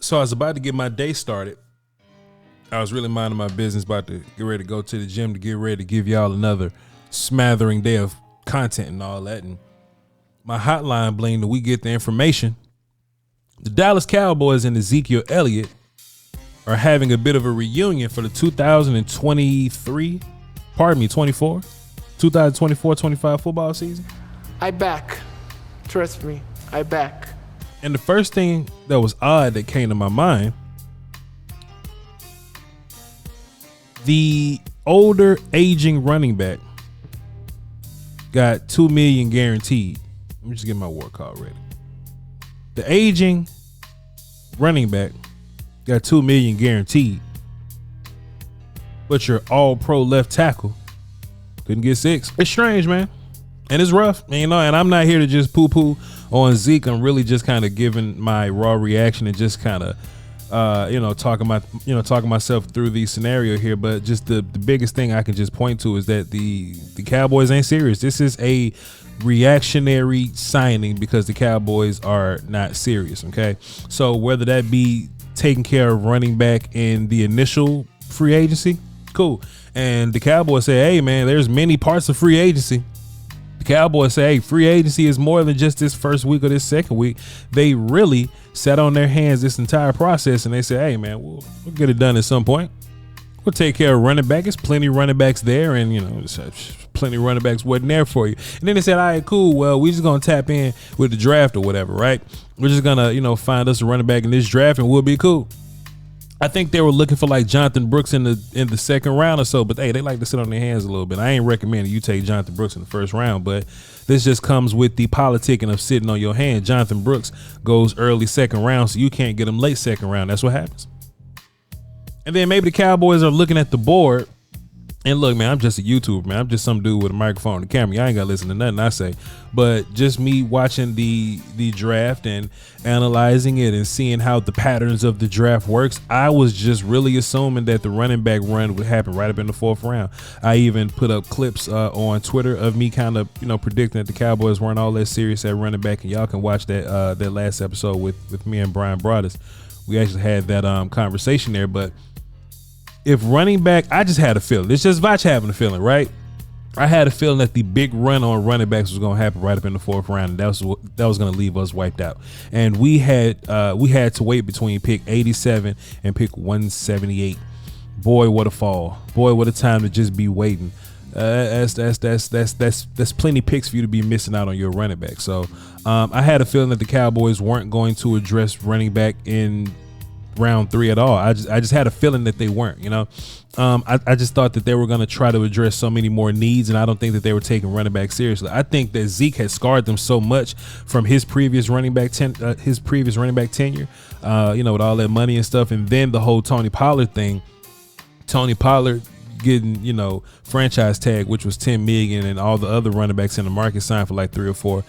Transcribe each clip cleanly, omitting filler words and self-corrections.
So I was about to get my day started. I was really minding my business, about to get ready to go to the gym to get ready to give y'all another smattering day of content and all that. And my hotline blinged and we get the information. The Dallas Cowboys and Ezekiel Elliott are having a bit of a reunion for the 2024-25 football season. I back. Trust me, I back. And the first thing that was odd that came to my mind, the older aging running back got $2 million guaranteed. Let me just get my war call ready. The aging running back got $2 million guaranteed, but your all-pro left tackle couldn't get $6 million. It's strange, man. And it's rough, and I'm not here to just poo-poo on Zeke. I'm really just kind of giving my raw reaction and just kind of, talking myself through the scenario here. But just the biggest thing I can just point to is that the Cowboys ain't serious. This is a reactionary signing because the Cowboys are not serious. Okay, so whether that be taking care of running back in the initial free agency, cool. And the Cowboys say, hey man, there's many parts of free agency. The Cowboys say, hey, free agency is more than just this first week or this second week. They really sat on their hands this entire process and they said, hey man, we'll get it done at some point. We'll take care of running back. There's plenty of running backs there, and plenty of running backs wasn't there for you. And then they said, all right, cool. Well, we just gonna tap in with the draft or whatever, right? We're just gonna, find us a running back in this draft and we'll be cool. I think they were looking for like Jonathan Brooks in the second round or so, but hey, they like to sit on their hands a little bit. I ain't recommending you take Jonathan Brooks in the first round, but this just comes with the politicking of sitting on your hand. Jonathan Brooks goes early second round, so you can't get him late second round. That's what happens. And then maybe the Cowboys are looking at the board. And look, man, I'm just a YouTuber, man. I'm just some dude with a microphone and a camera. Y'all ain't got to listen to nothing I say. But just me watching the draft and analyzing it and seeing how the patterns of the draft works, I was just really assuming that the running back run would happen right up in the fourth round. I even put up clips on Twitter of me kind of, predicting that the Cowboys weren't all that serious at running back. And y'all can watch that last episode with me and Brian Broaddus. We actually had that conversation there. But if running back, I just had a feeling. It's just Voch having a feeling, right? I had a feeling that the big run on running backs was going to happen right up in the fourth round, and that was going to leave us wiped out. And we had to wait between pick 87 and pick 178. Boy, what a fall! Boy, what a time to just be waiting. That's plenty picks for you to be missing out on your running back. So I had a feeling that the Cowboys weren't going to address running back in round 3 at all. I just had a feeling that they weren't, I just thought that they were going to try to address so many more needs, and I don't think that they were taking running back seriously. I think that Zeke had scarred them so much from his previous running back tenure, with all that money and stuff, and then the whole Tony Pollard thing. Tony Pollard getting, franchise tag, which was $10 million, and all the other running backs in the market signed for like 3 or 4.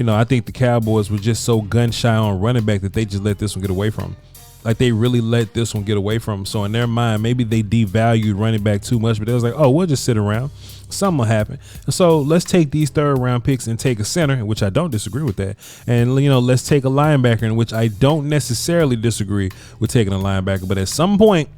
I think the Cowboys were just so gun shy on running back that they just let this one get away from them. Like, they really let this one get away from them. So in their mind, maybe they devalued running back too much, but they was like, oh, we'll just sit around. Something will happen. And so let's take these third round picks and take a center, in which I don't disagree with that. And, let's take a linebacker, in which I don't necessarily disagree with taking a linebacker. But at some point,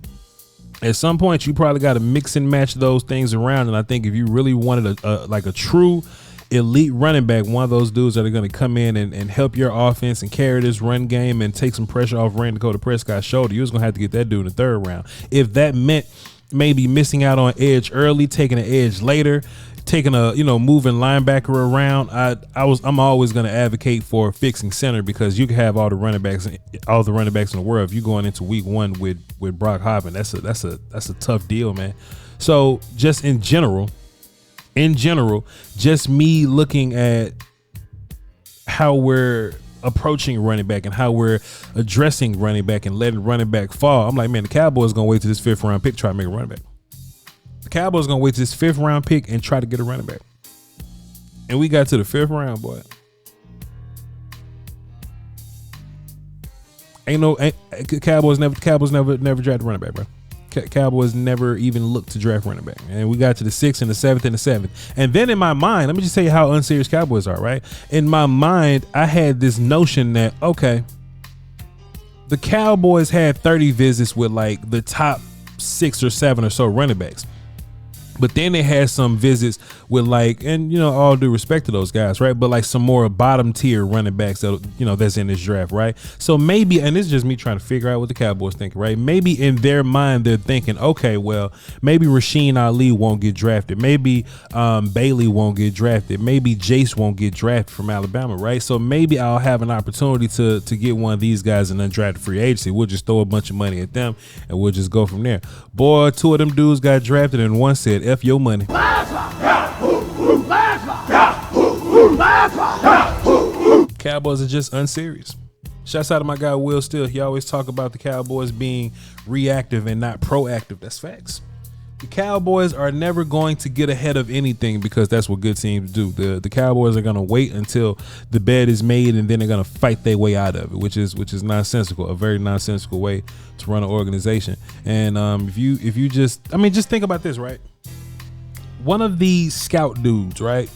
you probably got to mix and match those things around. And I think if you really wanted a true elite running back, one of those dudes that are going to come in and help your offense and carry this run game and take some pressure off Dakota Prescott's shoulder, you was going to have to get that dude in the third round. If that meant maybe missing out on edge early, taking an edge later, taking a moving linebacker around, I'm always going to advocate for fixing center, because you can have all the running backs in the world. If you're going into week 1 with Brock Hobbin, that's a tough deal, man. So just in general, just me looking at how we're approaching running back and how we're addressing running back and letting running back fall, I'm like, man, the Cowboys going to wait to this 5th round pick to try to make a running back. The Cowboys going to wait to this 5th round pick and try to get a running back. And we got to the 5th round, boy. Cowboys never drafted a running back, bro. Cowboys never even looked to draft running back. And we got to the 6th and the 7th and the 7th. And then in my mind, let me just tell you how unserious Cowboys are, right? In my mind, I had this notion that, okay, the Cowboys had 30 visits with like the top 6 or 7 or so running backs. But then they had some visits with like, and you know, all due respect to those guys, right? But like some more bottom tier running backs that, you know, that's in this draft, right? So maybe, and this is just me trying to figure out what the Cowboys think, right? Maybe in their mind they're thinking, okay, well, maybe Rasheen Ali won't get drafted, maybe Bailey won't get drafted, maybe Jace won't get drafted from Alabama, right? So maybe I'll have an opportunity to get one of these guys in undrafted free agency. We'll just throw a bunch of money at them and we'll just go from there. Boy, 2 of them dudes got drafted and one said, F your money. Cowboys are just unserious. Shouts out to my guy Will Still. He always talk about the Cowboys being reactive and not proactive. That's facts. The Cowboys are never going to get ahead of anything because that's what good teams do. The Cowboys are going to wait until the bed is made and then they're going to fight their way out of it, which is nonsensical, a very nonsensical way to run an organization. And if you just think about this, right? One of these scout dudes, right?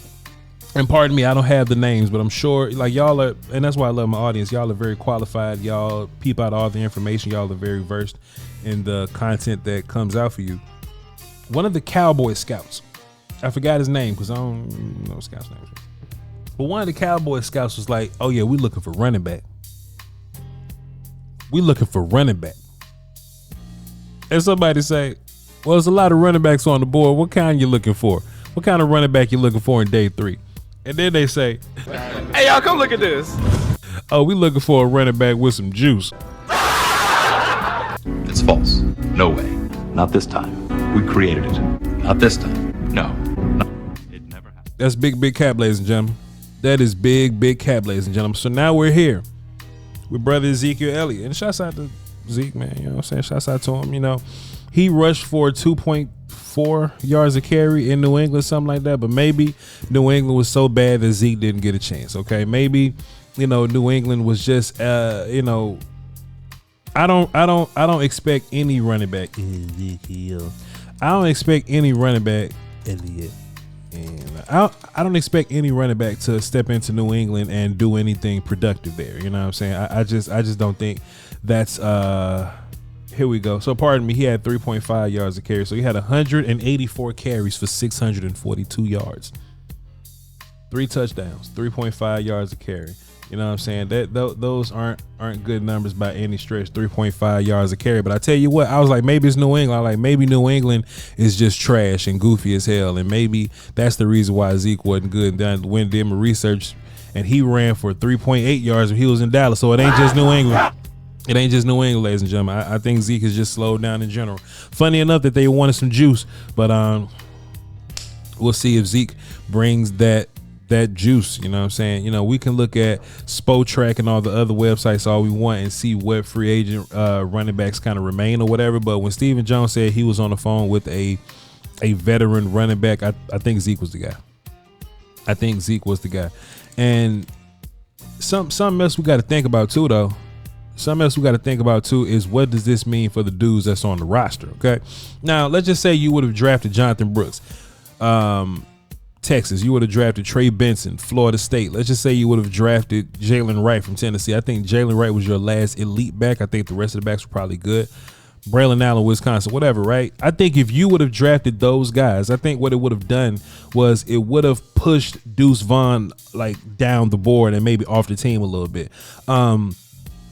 And pardon me, I don't have the names, but I'm sure like y'all are, and that's why I love my audience. Y'all are very qualified. Y'all peep out all the information. Y'all are very versed in the content that comes out for you. One of the Cowboy scouts, I forgot his name because I don't know scouts' names. But one of the Cowboy scouts was like, oh yeah, we looking for running back. We looking for running back. And somebody say, well, there's a lot of running backs on the board. What kind you looking for? What kind of running back you looking for in day 3? And then they say, Hey, y'all, come look at this. oh, we looking for a running back with some juice. It's false. No way. Not this time. We created it. Not this time. No. It never happened. That's big cap, ladies and gentlemen. That is big cap, ladies and gentlemen. So now we're here with brother Ezekiel Elliott. And shouts out to Zeke, man. You know what I'm saying? Shouts out to him. You know, he rushed for 2.4 yards a carry in New England, something like that. But maybe New England was so bad that Zeke didn't get a chance. Okay, maybe New England was just I don't expect any running back. Ezekiel. I don't expect any running back. Elliott. And I don't expect any running back to step into New England and do anything productive there. You know what I'm saying? I just don't think that's here we go. So pardon me, he had 3.5 yards a carry. So he had 184 carries for 642 yards. 3 touchdowns, 3.5 yards a carry. You know what I'm saying? Those aren't good numbers by any stretch. 3.5 yards a carry. But I tell you what, I was like, maybe it's New England. Maybe New England is just trash and goofy as hell. And maybe that's the reason why Zeke wasn't good. And then went did my research and he ran for 3.8 yards when he was in Dallas. So it ain't just New England. It ain't just New England, ladies and gentlemen. I think Zeke is just slowed down in general. Funny enough that they wanted some juice, but we'll see if Zeke brings that juice. You know what I'm saying? You know, we can look at Spotrac and all the other websites all we want and see what free agent running backs kind of remain or whatever. But when Stephen Jones said he was on the phone with a veteran running back, I think Zeke was the guy. I think Zeke was the guy. And something else we got to think about too, though. Something else we got to think about too is what does this mean for the dudes that's on the roster? Okay, now let's just say you would have drafted Jonathan Brooks, Texas. You would have drafted Trey Benson, Florida State. Let's just say you would have drafted Jalen Wright from Tennessee. I think Jalen Wright was your last elite back. I think the rest of the backs were probably good. Braylon Allen, Wisconsin, whatever, right? I think if you would have drafted those guys, I think what it would have done was it would have pushed Deuce Vaughn like down the board and maybe off the team a little bit.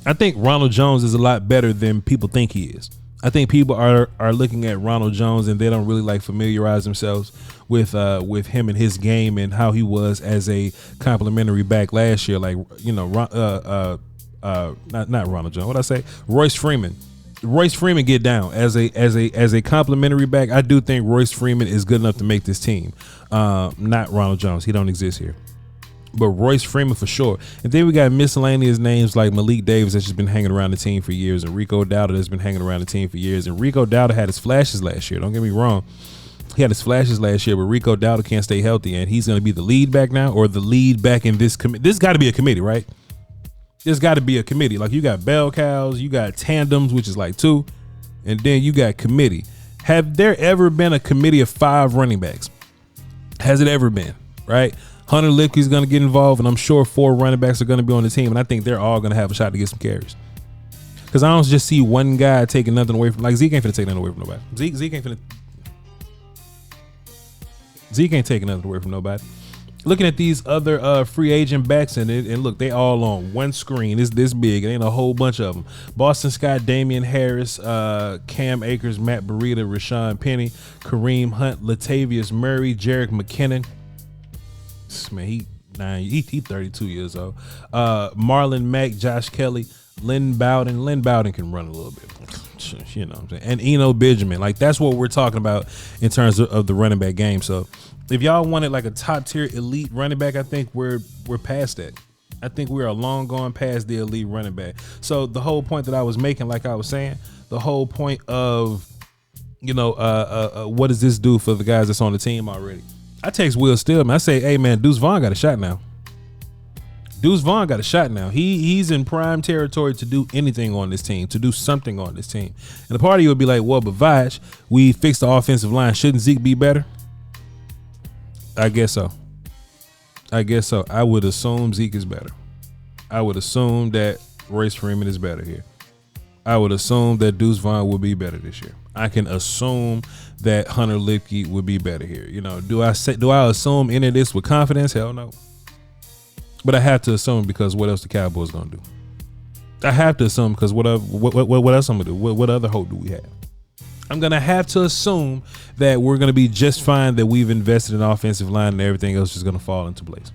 I think Ronald Jones is a lot better than people think he is. I think people are looking at Ronald Jones and they don't really like familiarize themselves with him and his game and how he was as a complimentary back last year. Like, you know, not Ronald Jones. What'd I say? Royce Freeman. Royce Freeman get down as a complimentary back. I do think Royce Freeman is good enough to make this team. Not Ronald Jones. He don't exist here. But Royce Freeman for sure. And then we got miscellaneous names like Malik Davis that's just been hanging around the team for years, and Rico Dowdle that's been hanging around the team for years. And Rico Dowdle had his flashes last year. Don't get me wrong. He had his flashes last year, but Rico Dowdle can't stay healthy, and he's going to be the lead back now or the lead back in this committee. This got to be a committee, right? There's got to be a committee. Like you got bell cows, you got tandems, which is like 2, and then you got committee. Have there ever been a committee of 5 running backs? Has it ever been, right? Hunter Lipke's going to get involved, and I'm sure 4 running backs are going to be on the team, and I think they're all going to have a shot to get some carries. Because I don't just see one guy taking nothing away from, like, Zeke ain't finna take nothing away from nobody. Zeke ain't taking nothing away from nobody. Looking at these other free agent backs and look, they all on one screen. It's this big. It ain't a whole bunch of them. Boston Scott, Damian Harris, Cam Akers, Matt Breida, Rashawn Penny, Kareem Hunt, Latavius Murray, Jerick McKinnon. Man, he 32 years old. Marlon Mack, Josh Kelly, Lynn Bowden. Lynn Bowden can run a little bit. You know what I'm saying? And Eno Benjamin. Like, that's what we're talking about in terms of the running back game. So if y'all wanted like a top tier elite running back, I think we're past that. I think we are long gone past the elite running back. So the whole point that I was making, like I was saying, the whole point of, what does this do for the guys that's on the team already? I text Will Stillman. I say, hey man, Deuce Vaughn got a shot now. He's in prime territory to do anything on this team, to do something on this team. And the party would be like, well, but Voch, we fixed the offensive line. Shouldn't Zeke be better? I guess so. I would assume Zeke is better. I would assume that Royce Freeman is better here. I would assume that Deuce Vaughn will be better this year. I can assume that Hunter Lipke would be better here. Do I assume any of this with confidence? Hell no. But I have to assume because what else the Cowboys gonna do? I have to assume because what else I'm gonna do? What other hope do we have? I'm gonna have to assume that we're gonna be just fine, that we've invested in offensive line and everything else is gonna fall into place.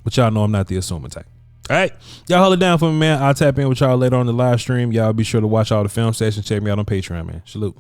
But y'all know I'm not the assuming type. All right, y'all hold it down for me, man. I'll tap in with y'all later on the live stream. Y'all be sure to watch all the film sessions. Check me out on Patreon, man. Salute.